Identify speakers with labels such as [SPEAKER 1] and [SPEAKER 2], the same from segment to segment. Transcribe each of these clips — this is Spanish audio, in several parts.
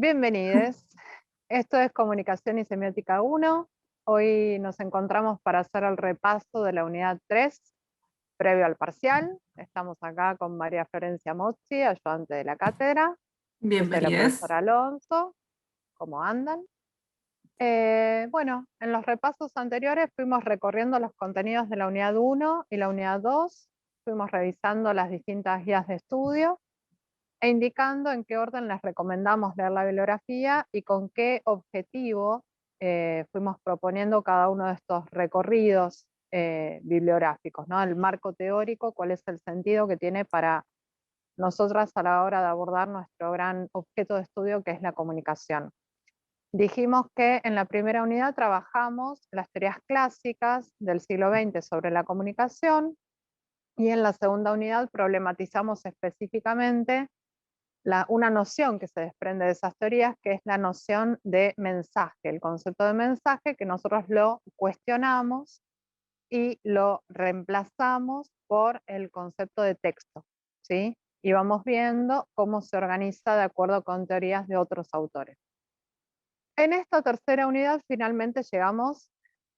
[SPEAKER 1] Bienvenidos. Esto es Comunicación y Semiótica 1. Hoy nos encontramos para hacer el repaso de la unidad 3, previo al parcial. Estamos acá con María Florencia Mozzi, ayudante de la cátedra. Yo soy la
[SPEAKER 2] Bienvenidos.
[SPEAKER 1] profesora Alonso. ¿Cómo andan? Bueno, en los repasos anteriores fuimos recorriendo los contenidos de la unidad 1 y la unidad 2. Fuimos revisando las distintas guías de estudio e indicando en qué orden les recomendamos leer la bibliografía y con qué objetivo fuimos proponiendo cada uno de estos recorridos bibliográficos, ¿no? El marco teórico, cuál es el sentido que tiene para nosotras a la hora de abordar nuestro gran objeto de estudio, que es la comunicación. Dijimos que en la primera unidad trabajamos las teorías clásicas del siglo XX sobre la comunicación, y en la segunda unidad problematizamos específicamente una noción que se desprende de esas teorías, que es la noción de mensaje, el concepto de mensaje, que nosotros lo cuestionamos y lo reemplazamos por el concepto de texto, ¿sí? Y vamos viendo cómo se organiza de acuerdo con teorías de otros autores. En esta tercera unidad finalmente llegamos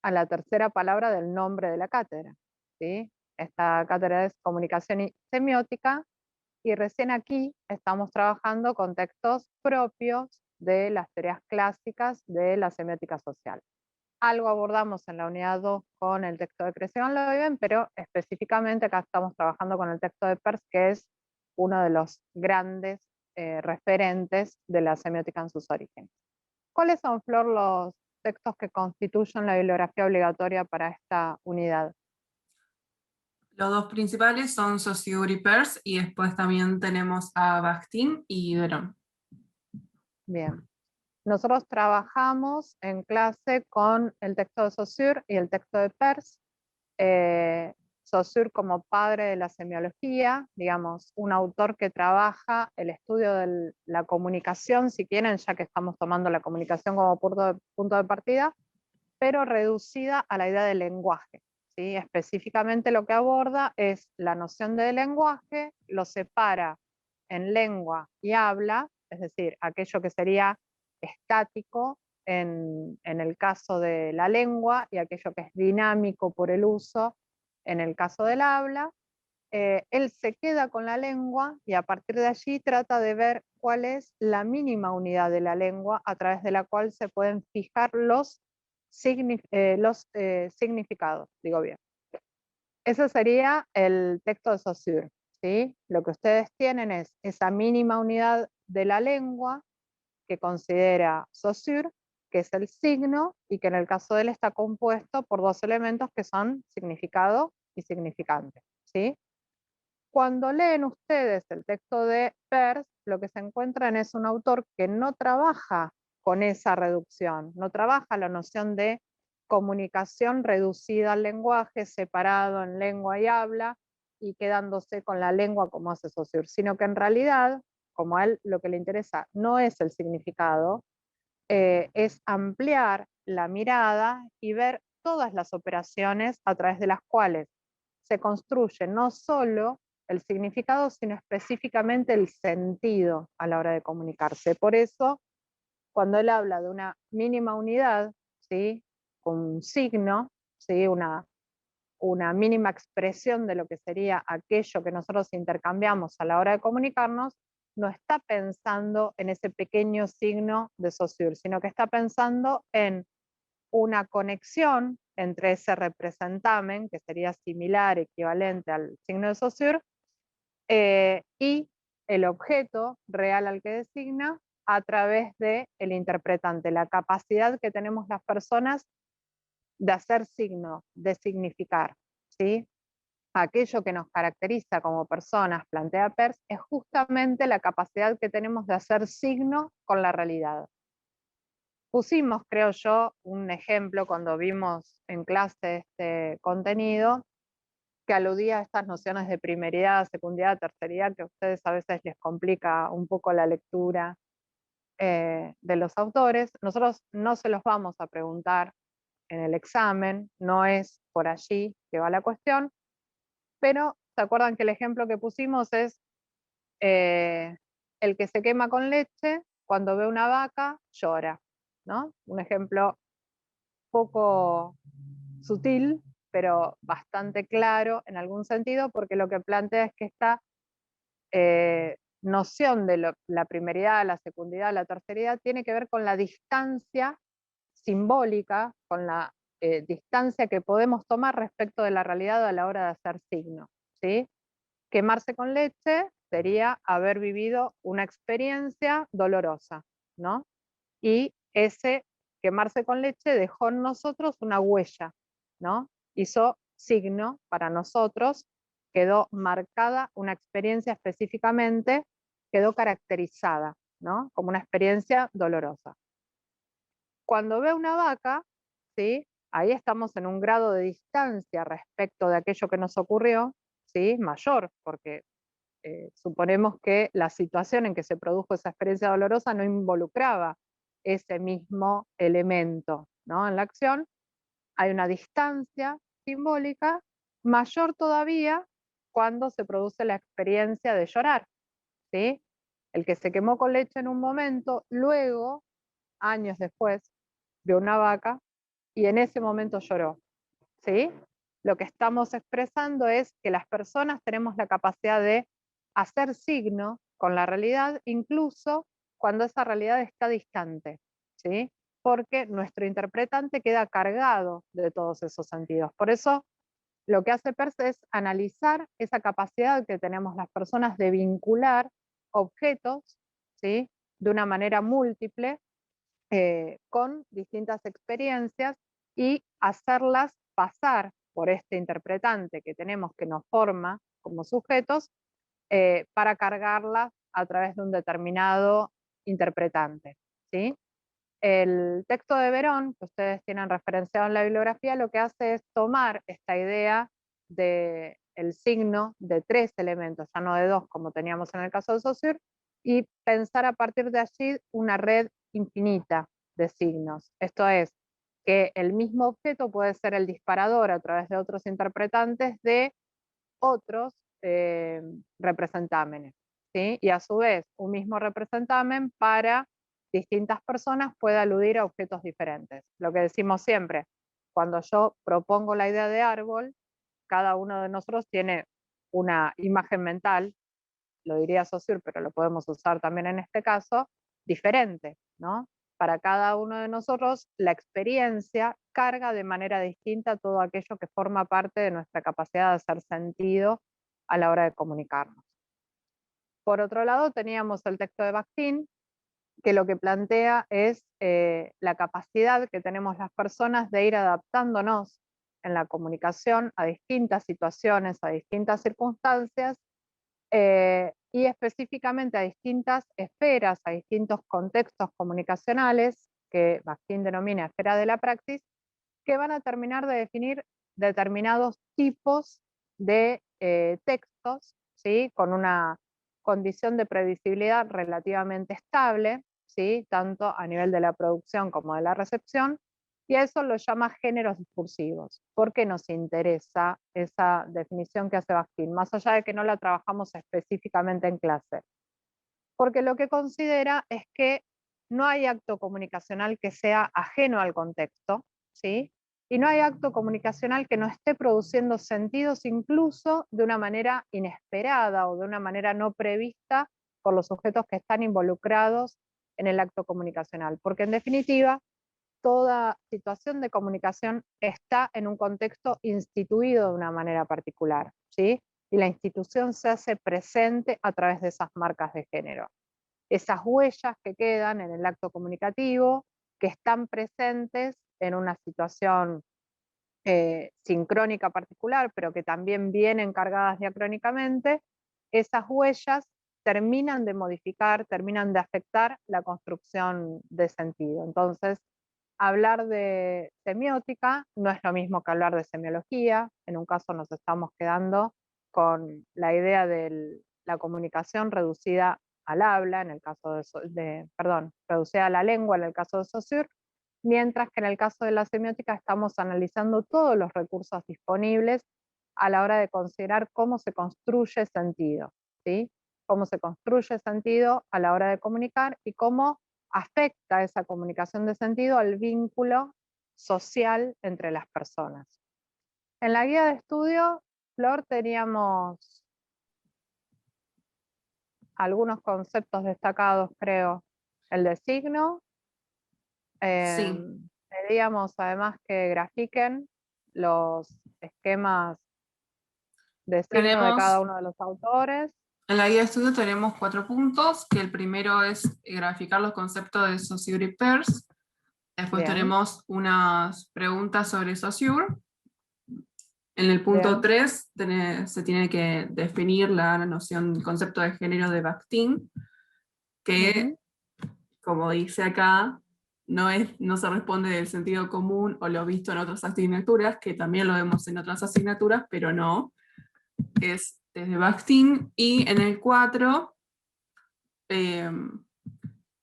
[SPEAKER 1] a la tercera palabra del nombre de la cátedra, ¿sí? Esta cátedra es Comunicación y Semiótica, y recién aquí estamos trabajando con textos propios de las teorías clásicas de la semiótica social. Algo abordamos en la unidad 2 con el texto de Crescent Leuven, pero específicamente acá estamos trabajando con el texto de Peirce, que es uno de los grandes referentes de la semiótica en sus orígenes. ¿Cuáles son, Flor, los textos que constituyen la bibliografía obligatoria para esta unidad?
[SPEAKER 2] Los dos principales son Saussure y Peirce, y después también tenemos a Bakhtin y Verón.
[SPEAKER 1] Bien. Nosotros trabajamos en clase con el texto de Saussure y el texto de Peirce. Saussure como padre de la semiología, digamos, un autor que trabaja el estudio de la comunicación, si quieren, ya que estamos tomando la comunicación como punto de partida, pero reducida a la idea del lenguaje, ¿sí? Específicamente lo que aborda es la noción de lenguaje, lo separa en lengua y habla, es decir, aquello que sería estático en el caso de la lengua y aquello que es dinámico por el uso en el caso del habla. Él se queda con la lengua y a partir de allí trata de ver cuál es la mínima unidad de la lengua a través de la cual se pueden fijar los significados, digo bien. Ese sería el texto de Saussure, ¿sí? Lo que ustedes tienen es esa mínima unidad de la lengua que considera Saussure, que es el signo, y que en el caso de él está compuesto por dos elementos que son significado y significante, ¿sí? Cuando leen ustedes el texto de Peirce, lo que se encuentran es un autor que no trabaja con esa reducción, no trabaja la noción de comunicación reducida al lenguaje, separado en lengua y habla, y quedándose con la lengua como hace Saussure, sino que en realidad, como a él lo que le interesa no es el significado, es ampliar la mirada y ver todas las operaciones a través de las cuales se construye no solo el significado, sino específicamente el sentido a la hora de comunicarse. Por eso, cuando él habla de una mínima unidad, ¿sí? Con un signo, ¿sí? Una mínima expresión de lo que sería aquello que nosotros intercambiamos a la hora de comunicarnos, no está pensando en ese pequeño signo de Saussure, sino que está pensando en una conexión entre ese representamen, que sería similar, equivalente al signo de Saussure, y el objeto real al que designa a través del interpretante, la capacidad que tenemos las personas de hacer signo, de significar, ¿sí? Aquello que nos caracteriza como personas, plantea Peirce, es justamente la capacidad que tenemos de hacer signo con la realidad. Pusimos, creo yo, un ejemplo cuando vimos en clase este contenido que aludía a estas nociones de primeridad, secundidad, terceridad, que a ustedes a veces les complica un poco la lectura de los autores. Nosotros no se los vamos a preguntar en el examen, no es por allí que va la cuestión, pero ¿se acuerdan que el ejemplo que pusimos es el que se quema con leche cuando ve una vaca, llora, ¿no? Un ejemplo poco sutil, pero bastante claro en algún sentido, porque lo que plantea es que esta noción de la primeridad, la secundidad, la terceridad, tiene que ver con la distancia simbólica, con la distancia que podemos tomar respecto de la realidad a la hora de hacer signo, ¿sí? Quemarse con leche sería haber vivido una experiencia dolorosa, ¿no? Y ese quemarse con leche dejó en nosotros una huella, ¿no? Hizo signo para nosotros, quedó marcada una experiencia específicamente, quedó caracterizada, ¿no? Como una experiencia dolorosa. Cuando ve una vaca, ¿sí? Ahí estamos en un grado de distancia respecto de aquello que nos ocurrió, ¿sí? Mayor, porque suponemos que la situación en que se produjo esa experiencia dolorosa no involucraba ese mismo elemento, ¿no? En la acción hay una distancia simbólica mayor todavía cuando se produce la experiencia de llorar, ¿sí? El que se quemó con leche en un momento, luego, años después, vio una vaca y en ese momento lloró, ¿sí? Lo que estamos expresando es que las personas tenemos la capacidad de hacer signo con la realidad, incluso cuando esa realidad está distante, ¿sí? Porque nuestro interpretante queda cargado de todos esos sentidos. Por eso, lo que hace Peirce es analizar esa capacidad que tenemos las personas de vincular objetos, ¿sí? De una manera múltiple, con distintas experiencias y hacerlas pasar por este interpretante que tenemos que nos forma como sujetos, para cargarlas a través de un determinado interpretante, ¿sí? El texto de Verón, que ustedes tienen referenciado en la bibliografía, lo que hace es tomar esta idea del signo de 3 elementos, ya no de 2 como teníamos en el caso de Saussure, y pensar a partir de allí una red infinita de signos. Esto es, que el mismo objeto puede ser el disparador a través de otros interpretantes de otros representámenes, ¿sí? Y a su vez, un mismo representamen para distintas personas puede aludir a objetos diferentes. Lo que decimos siempre, cuando yo propongo la idea de árbol, cada uno de nosotros tiene una imagen mental, lo diría Saussure, pero lo podemos usar también en este caso, diferente, ¿no? Para cada uno de nosotros, la experiencia carga de manera distinta todo aquello que forma parte de nuestra capacidad de hacer sentido a la hora de comunicarnos. Por otro lado, teníamos el texto de Bakhtin, que lo que plantea es la capacidad que tenemos las personas de ir adaptándonos en la comunicación a distintas situaciones, a distintas circunstancias, y específicamente a distintas esferas, a distintos contextos comunicacionales, que Bakhtin denomina esfera de la praxis, que van a terminar de definir determinados tipos de textos, ¿sí? Con una condición de previsibilidad relativamente estable, ¿sí? Tanto a nivel de la producción como de la recepción, y a eso lo llama géneros discursivos. ¿Por qué nos interesa esa definición que hace Bakhtin? Más allá de que no la trabajamos específicamente en clase. Porque lo que considera es que no hay acto comunicacional que sea ajeno al contexto, ¿sí? Y no hay acto comunicacional que no esté produciendo sentidos incluso de una manera inesperada o de una manera no prevista por los sujetos que están involucrados en el acto comunicacional. Porque en definitiva, toda situación de comunicación está en un contexto instituido de una manera particular, ¿sí? Y la institución se hace presente a través de esas marcas de género. Esas huellas que quedan en el acto comunicativo, que están presentes en una situación sincrónica particular, pero que también vienen cargadas diacrónicamente, esas huellas terminan de modificar, terminan de afectar la construcción de sentido. Entonces, hablar de semiótica no es lo mismo que hablar de semiología. En un caso nos estamos quedando con la idea de la comunicación reducida al habla, en el caso reducida a la lengua en el caso de Saussure, mientras que en el caso de la semiótica estamos analizando todos los recursos disponibles a la hora de considerar cómo se construye sentido, ¿sí? cómo se construye sentido a la hora de comunicar y cómo afecta esa comunicación de sentido al vínculo social entre las personas. En la guía de estudio, Flor, teníamos algunos conceptos destacados, creo. El de signo.
[SPEAKER 2] Sí.
[SPEAKER 1] Pedíamos además que grafiquen los esquemas de signo de cada
[SPEAKER 2] Tenemos,
[SPEAKER 1] uno de los autores.
[SPEAKER 2] en la guía de estudio tenemos 4 puntos, que el primero es graficar los conceptos de Saussure y Peirce. Después
[SPEAKER 1] Bien,
[SPEAKER 2] tenemos unas preguntas sobre Saussure. En el punto
[SPEAKER 1] bien.
[SPEAKER 2] 3 se tiene que definir la noción, el concepto de género de Bakhtin, que,
[SPEAKER 1] Ujú.
[SPEAKER 2] como dice acá, no se responde del sentido común o lo visto en otras asignaturas, que también lo vemos en otras asignaturas, pero no. Es desde Bakhtin. Y en el 4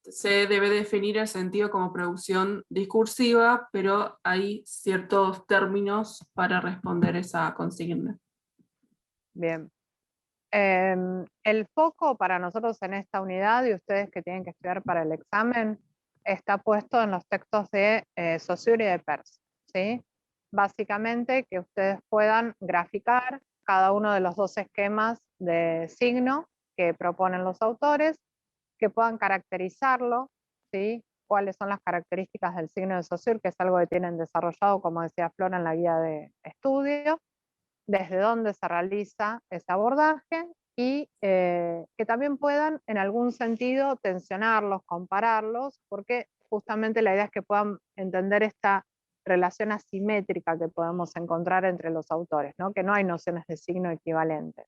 [SPEAKER 2] se debe definir el sentido como producción discursiva, pero hay ciertos términos para responder esa consigna.
[SPEAKER 1] Bien. El foco para nosotros en esta unidad y ustedes que tienen que estudiar para el examen está puesto en los textos de Saussure y de Peirce, ¿sí? Básicamente que ustedes puedan graficar cada uno de los dos esquemas de signo que proponen los autores, que puedan caracterizarlo, ¿sí? Cuáles son las características del signo de Saussure, que es algo que tienen desarrollado, como decía Flor, en la guía de estudio, desde dónde se realiza ese abordaje y que también puedan en algún sentido tensionarlos, compararlos, porque justamente la idea es que puedan entender esta relación asimétrica que podemos encontrar entre los autores, ¿no? Que no hay nociones de signo equivalentes.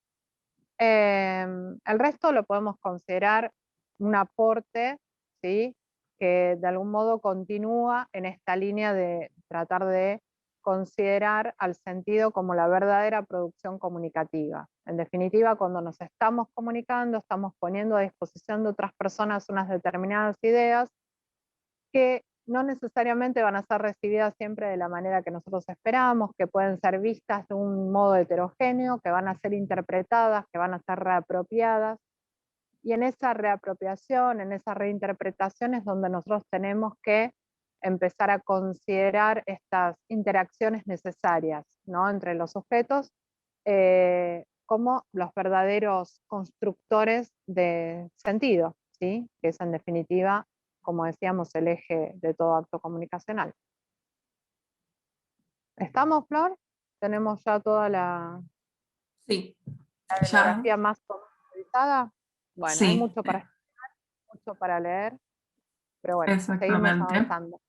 [SPEAKER 1] El resto lo podemos considerar un aporte, ¿sí? Que de algún modo continúa en esta línea de tratar de considerar al sentido como la verdadera producción comunicativa. En definitiva, cuando nos estamos comunicando, estamos poniendo a disposición de otras personas unas determinadas ideas que no necesariamente van a ser recibidas siempre de la manera que nosotros esperamos, que pueden ser vistas de un modo heterogéneo, que van a ser interpretadas, que van a ser reapropiadas. Y en esa reapropiación, en esa reinterpretación es donde nosotros tenemos que empezar a considerar estas interacciones necesarias, ¿no? Entre los sujetos como los verdaderos constructores de sentido, ¿sí? Que es en definitiva, como decíamos, el eje de todo acto comunicacional. ¿Estamos, Flor? Tenemos ya toda la
[SPEAKER 2] Sí, ya,
[SPEAKER 1] bibliografía más organizada. Bueno, hay
[SPEAKER 2] sí,
[SPEAKER 1] mucho para leer, pero bueno, seguimos
[SPEAKER 2] exactamente.
[SPEAKER 1] avanzando.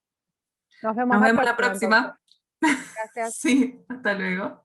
[SPEAKER 1] Nos vemos
[SPEAKER 2] Nos
[SPEAKER 1] la
[SPEAKER 2] vemos la
[SPEAKER 1] próxima entonces.
[SPEAKER 2] próxima.
[SPEAKER 1] Gracias.
[SPEAKER 2] Sí, hasta luego.